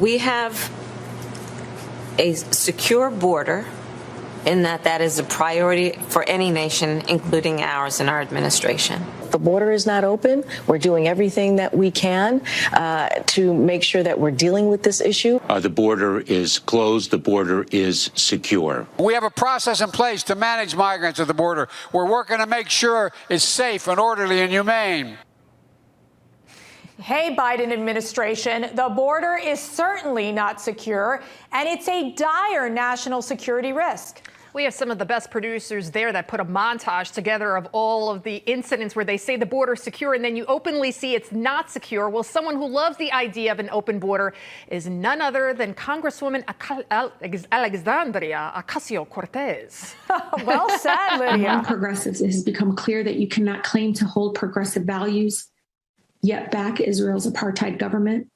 We have a secure border in that is a priority for any nation, including ours and our administration. The border is not open. We're doing everything that we can to make sure that we're dealing with this issue. The border is closed. The border is secure. We have a process in place to manage migrants at the border. We're working to make sure it's safe and orderly and humane. Hey, Biden administration, the border is certainly not secure, and it's a dire national security risk. We have some of the best producers there that put a montage together of all of the incidents where they say the border is secure and then you openly see it's not secure. Well, someone who loves the idea of an open border is none other than Congresswoman Alexandria Ocasio-Cortez. Well said, Lydia. Among progressives, it has become clear that you cannot claim to hold progressive values, yet back Israel's apartheid government.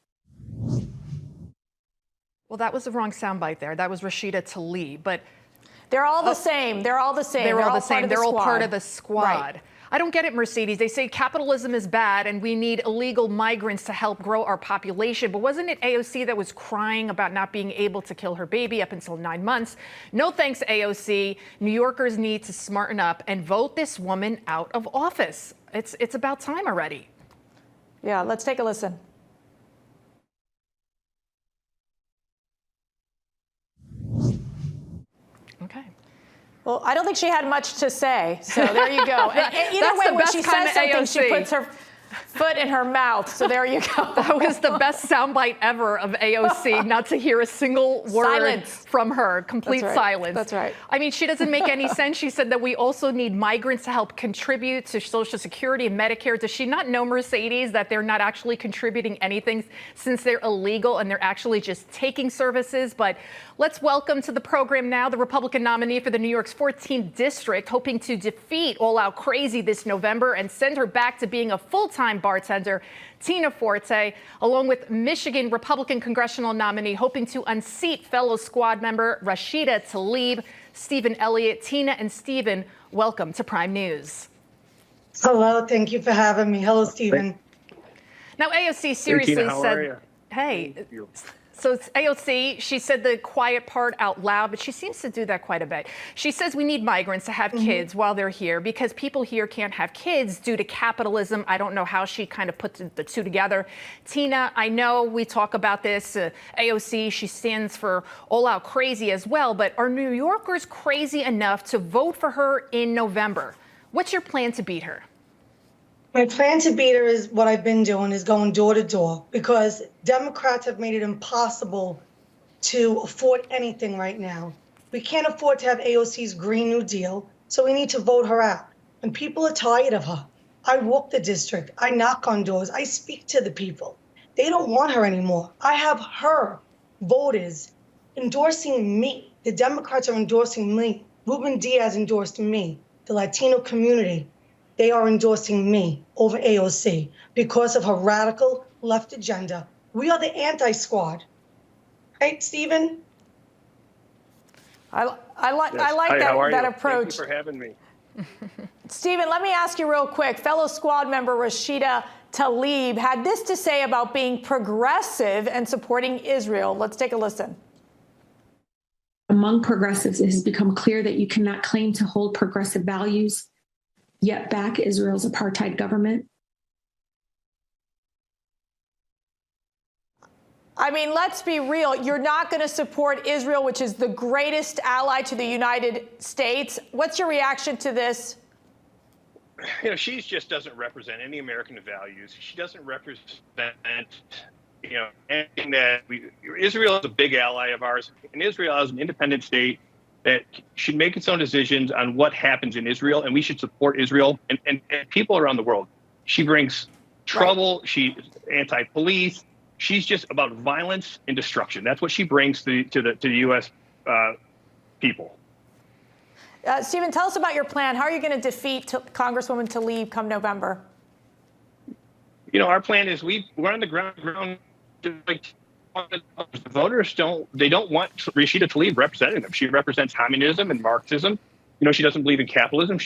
Well, that was the wrong soundbite there. That was Rashida Tlaib, but they're all the same. They're all the same. They're all the same. They're all part of the squad. Right. I don't get it, Mercedes. They say capitalism is bad and we need illegal migrants to help grow our population. But wasn't it AOC that was crying about not being able to kill her baby up until 9 months? No thanks, AOC. New Yorkers need to smarten up and vote this woman out of office. It's about time already. Yeah, let's take a listen. Okay. Well, I don't think she had much to say, so there you go. And either way, when she says something, she puts her foot in her mouth, so there you go. That was the best soundbite ever of AOC, not to hear a single word from her. Complete silence. That's right. I mean, she doesn't make any sense. She said that we also need migrants to help contribute to Social Security and Medicare. Does she not know, Mercedes, that they're not actually contributing anything since they're illegal and they're actually just taking services? But let's welcome to the program now the Republican nominee for the New York's 14th district, hoping to defeat All Out Crazy this November and send her back to being a full-time bartender, Tina Forte, along with Michigan Republican congressional nominee hoping to unseat fellow squad member Rashida Tlaib, Steven Elliott. Tina and Steven, welcome to Prime News. Hello, thank you for having me. Hello, Steven. Now, AOC seriously said, hey, so it's AOC, she said the quiet part out loud, but she seems to do that quite a bit. She says we need migrants to have kids while they're here because people here can't have kids due to capitalism. I don't know how she kind of put the two together. Tina, I know we talk about this. AOC, she stands for All Out Crazy as well, but are New Yorkers crazy enough to vote for her in November? What's your plan to beat her? My plan to beat her is what I've been doing, is going door to door, because Democrats have made it impossible to afford anything right now. We can't afford to have AOC's Green New Deal, so we need to vote her out. And people are tired of her. I walk the district. I knock on doors. I speak to the people. They don't want her anymore. I have her voters endorsing me. The Democrats are endorsing me. Ruben Diaz endorsed me. The Latino community. They are endorsing me over AOC because of her radical left agenda. We are the anti-squad. Right, Steven? I like that approach. Thank you for having me. Steven, let me ask you real quick. Fellow squad member Rashida Tlaib had this to say about being progressive and supporting Israel. Let's take a listen. Among progressives, it has become clear that you cannot claim to hold progressive values, yet back Israel's apartheid government. I mean, let's be real. You're not going to support Israel, which is the greatest ally to the United States. What's your reaction to this? You know, she just doesn't represent any American values. She doesn't represent, anything that Israel is a big ally of ours, and Israel is an independent state that should make its own decisions on what happens in Israel, and we should support Israel and people around the world. She brings trouble. Right. She's anti-police. She's just about violence and destruction. That's what she brings to the U.S. People. Steven, tell us about your plan. How are you going to defeat Congresswoman Tlaib come November? You know, our plan is we're on the ground. The voters don't want Rashida Tlaib representing them. She represents communism and Marxism. She doesn't believe in capitalism.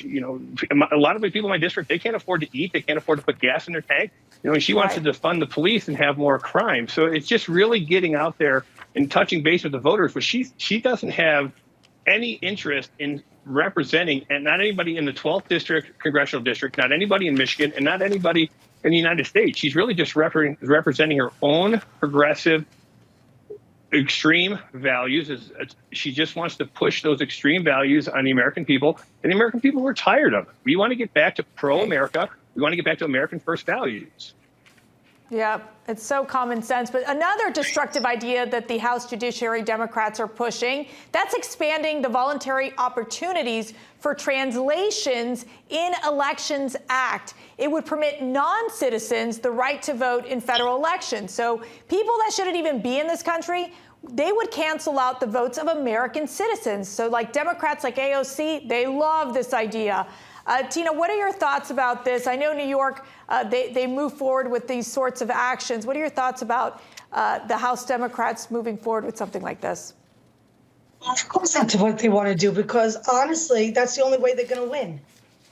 A lot of the people in my district, they can't afford to eat. They can't afford to put gas in their tank. And she wants to defund the police and have more crime. So it's just really getting out there and touching base with the voters. But she doesn't have any interest in representing, and not anybody in the 12th district, congressional district, not anybody in Michigan, and not anybody in the United States. She's really just representing her own progressive, extreme values. She just wants to push those extreme values on the American people, and the American people are tired of it. We want to get back to pro-America. We want to get back to American first values. Yeah, it's so common sense. But another destructive idea that the House Judiciary Democrats are pushing, that's expanding the voluntary opportunities for translations in Elections Act. It would permit non-citizens the right to vote in federal elections. So people that shouldn't even be in this country, they would cancel out the votes of American citizens. So like Democrats like AOC, they love this idea. Tina, what are your thoughts about this? I know New York, they move forward with these sorts of actions. What are your thoughts about the House Democrats moving forward with something like this? Of course that's what they want to do, because honestly, that's the only way they're going to win.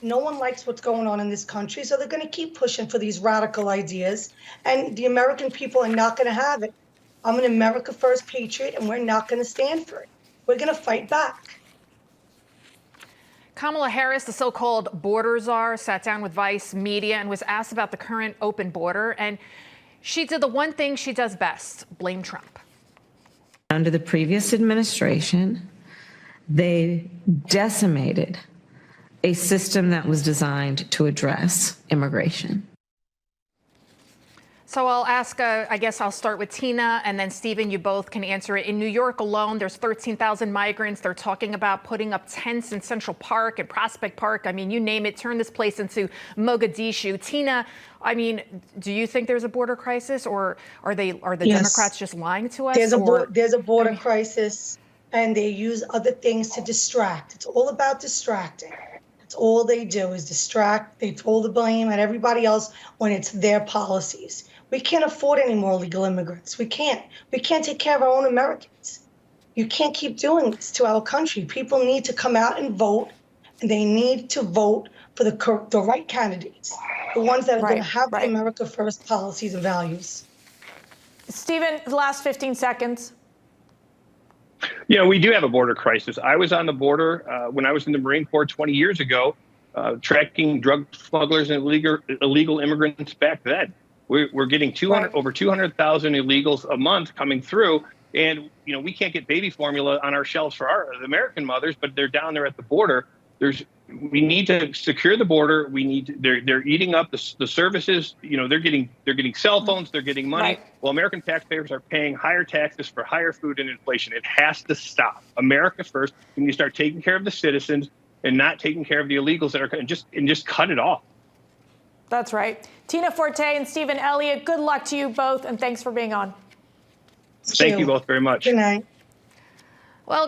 No one likes what's going on in this country, so they're going to keep pushing for these radical ideas, and the American people are not going to have it. I'm an America First patriot, and we're not going to stand for it. We're going to fight back. Kamala Harris, the so-called border czar, sat down with Vice Media and was asked about the current open border. And she did the one thing she does best, blame Trump. Under the previous administration, they decimated a system that was designed to address immigration. So I'll ask, I guess I'll start with Tina, and then Steven, you both can answer it. In New York alone, there's 13,000 migrants. They're talking about putting up tents in Central Park and Prospect Park. I mean, you name it, turn this place into Mogadishu. Tina, I mean, do you think there's a border crisis, or are the Democrats just lying to us? There's a border crisis, and they use other things to distract. It's all about distracting. That's all they do is distract. They throw the blame at everybody else when it's their policies. We can't afford any more illegal immigrants. We can't. We can't take care of our own Americans. You can't keep doing this to our country. People need to come out and vote, and they need to vote for the right candidates, the ones that are going to have the America First policies and values. Steven, the last 15 seconds. We do have a border crisis. I was on the border when I was in the Marine Corps 20 years ago, tracking drug smugglers and illegal immigrants back then. We're getting over 200,000 illegals a month coming through, and we can't get baby formula on our shelves for the American mothers, but they're down there at the border. We need to secure the border. They're eating up the services. They're getting cell phones. They're getting money. Right. Well, American taxpayers are paying higher taxes for higher food and inflation. It has to stop. America first. We need to start taking care of the citizens and not taking care of the illegals that are and just cut it off. That's right. Tina Forte and Steven Elliott, good luck to you both, and thanks for being on. Thank you both very much. Good night. Well,